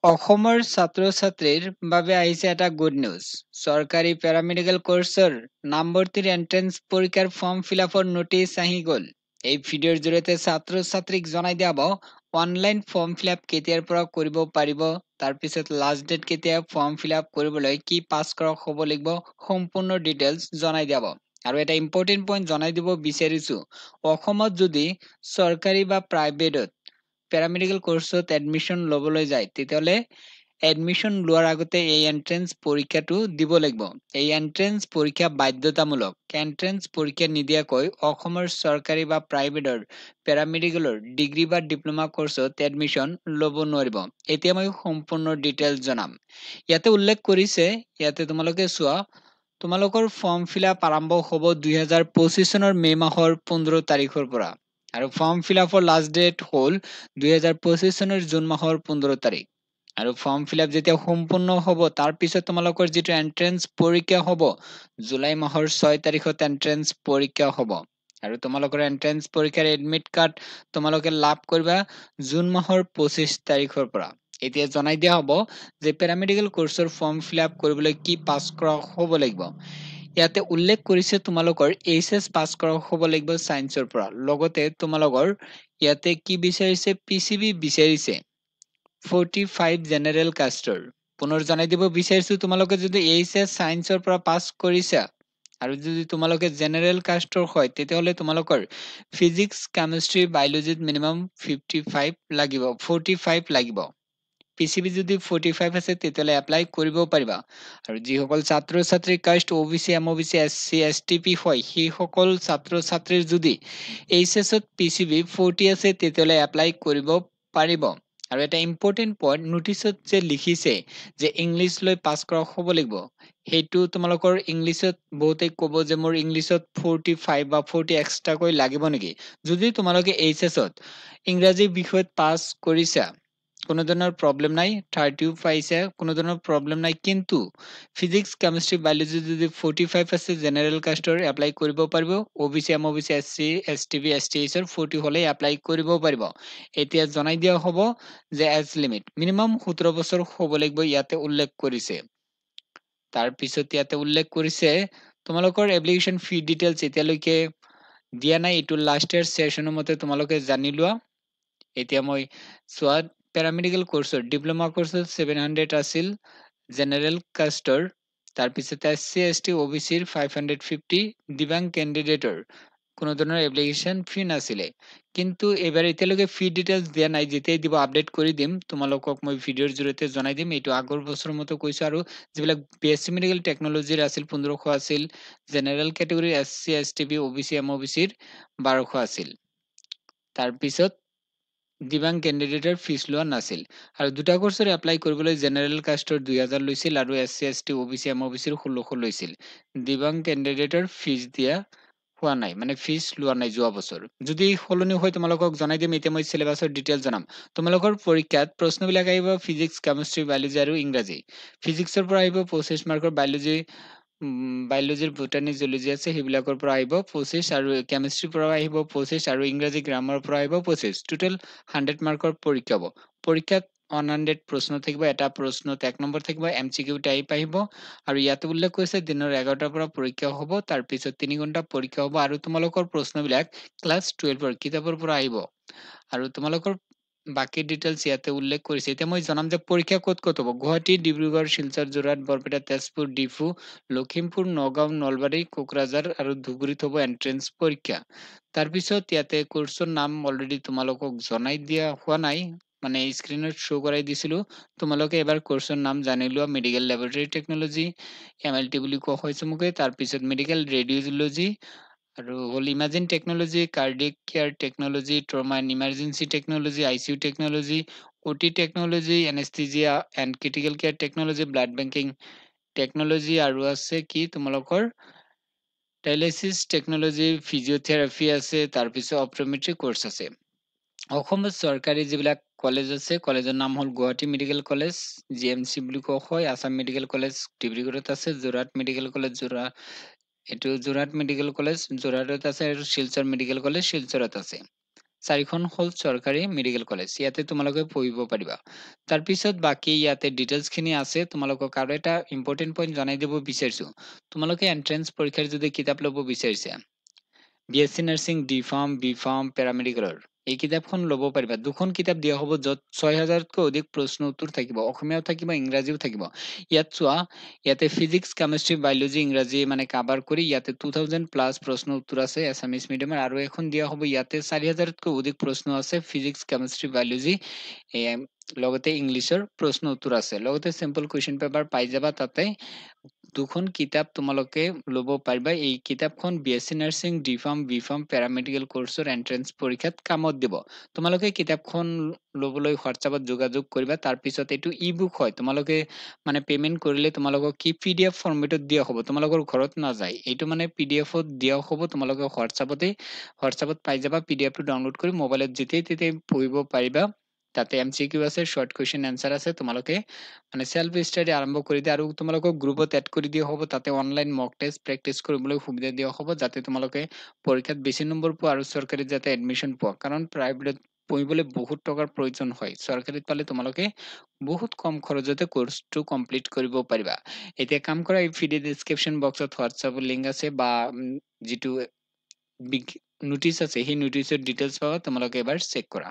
অসমৰ ছাত্ৰ-ছাত্ৰীৰ বাবে আহিছে এটা গুড নিউজ। চৰকাৰী পেৰামেডিকেল কোৰ্চৰ নামভৰ্তিৰ এন্ট্ৰেন্স পৰীক্ষাৰ ফৰ্ম ফিলআপৰ নোটিছ আহি গ'ল। এই ভিডিঅ'ৰ জৰিয়তে ছাত্ৰ-ছাত্ৰীক জনাই দিয়া হ'ব অনলাইন ফৰ্ম ফিলআপ কেতিয়াৰ পৰা কৰিব পাৰিব, তাৰ পিছত লাষ্ট ডেট কেতিয়া, ফৰ্ম ফিলআপ কৰিবলৈ কি পাছ কৰা হ'ব লাগিব, সম্পূৰ্ণ ডিটেইলছ জনাই দিয়া হ'ব। আৰু এটা ইম্পৰ্টেন্ট পইণ্ট জনাই দিব বিচাৰিছো, অসমত যদি চৰকাৰী বা প্ৰাইভেটত পেৰামেডিকেল কোৰ্চত এডমিশ্যন ল'বলৈ যায় তেতিয়াহ'লে এডমিশ্যন লোৱাৰ আগতে এই এন্ট্ৰেন্স পৰীক্ষাটো দিব লাগিব। এই এন্ট্ৰেন্স পৰীক্ষা বাধ্যতামূলক। এন্ট্ৰেন্স পৰীক্ষা নিদিয়াকৈ অসমৰ চৰকাৰী বা প্ৰাইভেটৰ পেৰামেডিকেলৰ ডিগ্ৰী বা ডিপ্ল'মা কোৰ্চত এডমিশ্যন ল'ব নোৱাৰিব। এতিয়া মই সম্পূৰ্ণ ডিটেইলছ জনাম। ইয়াতে উল্লেখ কৰিছে, ইয়াতে তোমালোকে চোৱা, তোমালোকৰ ফৰ্ম ফিলআপ আৰম্ভ হ'ব 2025 চনৰ মে মাহৰ 15 তাৰিখৰ পৰা। আৰু ফৰ্ম ফিলআপৰ লাষ্ট ডেট হ'ল 2025 চনৰ জুন মাহৰ 15 তাৰিখ। আৰু ফৰ্ম ফিলআপ যেতিয়া সম্পূৰ্ণ হ'ব তাৰ পিছত তোমালোকৰ যিটো এন্ট্ৰেন্স পৰীক্ষা হ'ব, জুলাই মাহৰ 6 তাৰিখত এন্ট্ৰেন্স পৰীক্ষা হ'ব। আৰু তোমালোকৰ এন্ট্ৰেন্স পৰীক্ষাৰ এডমিট কাৰ্ড তোমালোকে লাভ কৰিবা জুন মাহৰ 25 তাৰিখৰ পৰা। এতিয়া জনাই দিয়া হ'ব যে পেৰামেডিকেল কোৰ্চৰ ফৰ্ম ফিলআপ কৰিবলৈ কি পাছ কৰা হ'ব লাগিব। ইয়াতে উল্লেখ কৰিছে তোমালোকৰ এইচএছ পাছ কৰা হ'ব লাগিব সায়েন্সৰ পৰা। লগতে তোমালোকৰ ইয়াতে কি বিচাৰিছে, পিচিবি বিচাৰিছে 45 জেনেৰেল কাষ্টৰ। পুনৰ জনাই দিব বিচাৰিছো, তোমালোকে যদি এইচএছ সায়েন্সৰ পৰা পাছ কৰিছা আৰু যদি তোমালোকে জেনেৰেল কাষ্টৰ হয় তেতিয়াহ'লে তোমালোকৰ ফিজিক্স, কেমিষ্ট্ৰি, বায়'লজিত মিনিমাম 45 লাগিব। পিচিবি যদি 45 আছে তেতিয়াহ'লে এপ্লাই কৰিব পাৰিবা। আৰু যিসকল ছাত্ৰ-ছাত্ৰী কাষ্ট অবিচি, এমঅবিচি, এছচি, এছটিপি হয় সেইসকল ছাত্ৰ-ছাত্ৰীৰ যদি এইচএছত পিচিবি 40 আছে তেতিয়াহ'লে এপ্লাই কৰিব পাৰিব। আৰু এটা ইম্পৰ্টেন্ট পইণ্ট, নোটিছত যে লিখিছে যে ইংলিছ লৈ পাছ কৰা হ'ব লাগিব, সেইটো তোমালোকৰ ইংলিছত বহুতে ক'ব যে মোৰ ইংলিছত 45 বা 40 এক্সট্ৰাকৈ লাগিব নেকি। যদি তোমালোকে এইচএছত ইংৰাজী বিষয়ত পাছ কৰিছা, কোনো ধৰণৰ প্ৰব্লেম নাই, 30 পাইছে, কোনো ধৰণৰ প্ৰব্লেম নাই। কিন্তু ফিজিক্স, কেমিষ্ট্ৰি, বায়'লজি যদি 45 আছে জেনেৰেল কাষ্টৰ এপ্লাই কৰিব পাৰিব। অবিচি, এমঅবিচি, এছচি, এছটিবি, এছটিএইচৰ 40 হ'লে এপ্লাই কৰিব পাৰিব। এতিয়া জনাই দিয়া হ'ব যে এজ লিমিট মিনিমাম 17 বছৰ হ'ব লাগিব, ইয়াতে উল্লেখ কৰিছে। তাৰ পিছত ইয়াতে উল্লেখ কৰিছে তোমালোকৰ এপ্লিকেশ্যন ফি ডিটেইলছ এতিয়ালৈকে দিয়া নাই, এইটো লাষ্ট ইয়াৰ চেচনৰ মতে তোমালোকে জানি লোৱা। এতিয়া মই চোৱা, পেৰামেডিকেল কোৰ্চৰ ডিপ্ল'মা কোৰ্চত 700 আছিল জেনেৰেল কাষ্টৰ, তাৰপিছত এছচি, এছটি, অবিচিৰ 550, দিব্যাংগ কেণ্ডিডেটৰ কোনো ধৰণৰ এপ্লিকেশ্যন ফি নাছিলে। কিন্তু এইবাৰ এতিয়ালৈকে ফি ডিটেইলছ দিয়া নাই, যেতিয়াই দিব আপডেট কৰি দিম, তোমালোকক মই ভিডিঅ'ৰ জৰিয়তে জনাই দিম। এইটো আগৰ বছৰৰ মতো কৈছো। আৰু যিবিলাক বিএছচি মেডিকেল টেকনলজিৰ আছিল 1500 আছিল, জেনেৰেল কেটেগৰী এছচি, এছটিবি, অবিচি, এমঅবিচিৰ 1200 আছিল। তাৰপিছত দিব্যাংগ কেণ্ডিডেটৰ ফিজ লোৱা নাছিল। আৰু দুটা কোৰ্চৰ এপ্লাই কৰিবলৈ জেনেৰেল কাষ্টৰ 2000 লৈছিল আৰু এছচি, এছটি, অবিচি, এমঅবিচিৰ 1600 লৈছিল। দিব্যাংগ কেণ্ডিডেটৰ ফিজ দিয়া হোৱা নাই, মানে ফিজ লোৱা নাই যোৱা বছৰ। যদি সলনি হয় তোমালোকক জনাই দিম। এতিয়া মই চিলেবাছৰ ডিটেইলছ জনাম। তোমালোকৰ পৰীক্ষাত প্ৰশ্নবিলাক আহিব ফিজিক্স, কেমিষ্ট্ৰি, বায়'লজি আৰু ইংৰাজী। ফিজিক্সৰ পৰা আহিব 25 মাৰ্কৰ, বায়'লজিৰ বুটানি জুলজি আছে সেইবিলাকৰ পৰা আহিব 25, আৰু কেমিষ্ট্ৰিৰ পৰা আহিব 25, আৰু ইংৰাজী গ্ৰামাৰৰ পৰা আহিব 25। টোটেল 100 মাৰ্কৰ পৰীক্ষা হ'ব। পৰীক্ষাত 100 প্ৰশ্ন থাকিব, এটা প্ৰশ্নত 1 নম্বৰ থাকিব, এমচিকিউ টাইপ আহিব। আৰু ইয়াতে উল্লেখ কৰিছে দিনৰ 11টাৰ পৰা পৰীক্ষা হ'ব, তাৰ পিছত 3 ঘণ্টা পৰীক্ষা হ'ব। আৰু তোমালোকৰ প্ৰশ্নবিলাক ক্লাছ 12ৰ কিতাপৰ পৰা আহিব। আৰু তোমালোকৰ বাকী ডিটেইলছ ইয়াতে উল্লেখ কৰিছে। এতিয়া মই জনাম যে পৰীক্ষা ক'ত ক'ত হ'ব। গুৱাহাটী, ডিব্ৰুগড়, শিলচৰ, যোৰহাট, বৰপেটা, তেজপুৰ, ডিফু, লখিমপুৰ, নগাঁও, নলবাৰী, কোকৰাঝাৰ আৰু ধুবুৰীত হ'ব এন্ট্ৰেন্স পৰীক্ষা। তাৰপিছত ইয়াতে কোৰ্চৰ নাম অলৰেডি তোমালোকক জনাই দিয়া হোৱা নাই, মানে স্ক্ৰীনত শ্ব' কৰাই দিছিলো। তোমালোকে এবাৰ কোৰ্চৰ নাম জানি লোৱা। মেডিকেল লেবৰেটৰী টেকনলজি, MLT বুলি কোৱা হয় চমুকৈ। তাৰপিছত মেডিকেল ৰেডিঅ'লজি, আৰু হ'ল imaging technology, cardiac care technology, trauma and emergency technology, ICU technology, OT technology, anaesthesia and critical care technology, blood banking technology, আৰু আছে কি তোমালোকৰ ডায়ালিচিছ টেকনলজি, ফিজিঅথেৰাপি আছে, তাৰপিছত অপট'মেট্ৰি কোৰ্চ আছে। অসমৰ চৰকাৰী যিবিলাক কলেজ আছে, কলেজৰ নাম হ'ল গুৱাহাটী মেডিকেল কলেজ, GMC বুলি কোৱা হয়। আছাম মেডিকেল কলেজ ডিব্ৰুগড়ত আছে, Jorhat medical college Jorhat medical college যোৰহাটত আছে, আৰু শিলচৰ মেডিকেল কলেজ শিলচৰত আছে। 4খন হ'ল চৰকাৰী মেডিকেল কলেজ। ইয়াতে তোমালোকে পঢ়িব পাৰিবা। তাৰপিছত বাকী ইয়াতে ডিটেইলছখিনি আছে। তোমালোকক আৰু এটা ইম্পৰ্টেণ্ট পইণ্ট জনাই দিব বিচাৰিছোঁ। তোমালোকে এন্ট্ৰেন্স পৰীক্ষাৰ যদি কিতাপ ল'ব বিচাৰিছা, BSc nursing, D pharm, B pharm, পেৰামেডিকেলৰ এই কিতাপখন ল'ব পাৰিবা। দুখন কিতাপ দিয়া হ'ব য'ত 6000তকৈ অধিক প্ৰশ্ন উত্তৰ থাকিব। অসমীয়াও থাকিব, ইংৰাজীও থাকিব। ইয়াত চোৱা, ইয়াতে ফিজিক্স, কেমিষ্ট্ৰি, বায়'লজি, ইংৰাজী মানে কাভাৰ কৰি ইয়াতে 2000 প্লাছ প্ৰশ্ন উত্তৰ আছে এছামিছ মিডিয়ামৰ, আৰু এখন দিয়া হ'ব ইয়াতে 4000তকৈ অধিক প্ৰশ্ন আছে ফিজিক্স, কেমিষ্ট্ৰি, বায়'লজি লগতে ইংলিছৰ প্ৰশ্ন উত্তৰ আছে। লগতে চিম্পল কুৱেশ্যন পেপাৰ পাই যাবা তাতে। দুখন কিতাপ তোমালোকে ল'ব পাৰিবা। এই কিতাপখন BSc nursing, D pharm, B pharm, paramedical কোৰ্চৰ এন্ট্ৰেন্স পৰীক্ষাত কামত দিব। তোমালোকে কিতাপখন ল'বলৈ হোৱাটছআপত যোগাযোগ কৰিবা। তাৰপিছত এইটো ই বুক হয়। তোমালোকে মানে পেমেন্ট কৰিলে তোমালোকক কি PDF ফৰ্মেটত দিয়া হ'ব, তোমালোকৰ ঘৰত নাযায়। এইটো মানে PDFত দিয়া হ'ব, তোমালোকে হোৱাটছআপত পাই যাবা। PDFটো ডাউনলোড কৰি মোবাইলত যেতিয়াই তেতিয়াই পঢ়িব পাৰিবা। তাতে MCQ আছে, শৰ্ট কুৱেশ্যন এনচাৰ আছে। তোমালোকে মানে সেল্ফ ষ্টাডি আৰম্ভ কৰি দিয়া, আৰু তোমালোকক গ্ৰুপত এড কৰি দিয়া হ'ব। তাতে অনলাইন মক টেষ্ট প্ৰেক্টিচ কৰিবলৈ সুবিধা দিয়া হ'ব, যাতে তোমালোকে পৰীক্ষাত বেছি নম্বৰ পোৱা আৰু চৰকাৰীত যাতে এডমিশ্যন পোৱা। কাৰণ প্ৰাইভেটত পঢ়িবলৈ বহুত টকাৰ প্ৰয়োজন হয়। চৰকাৰীত পালে তোমালোকে বহুত কম খৰচতে কোৰ্সটো কমপ্লিট কৰিব পাৰিবা। এতিয়া কাম কৰা, এই ভিডিঅ ডেসক্ৰিপশন বক্সত হোৱাটছআপৰ লিংক আছে, বা যিটো নোটিছ আছে সেই নোটিছৰ ডিটেইলছ পাবা। তোমালোকে এবাৰ চেক কৰা।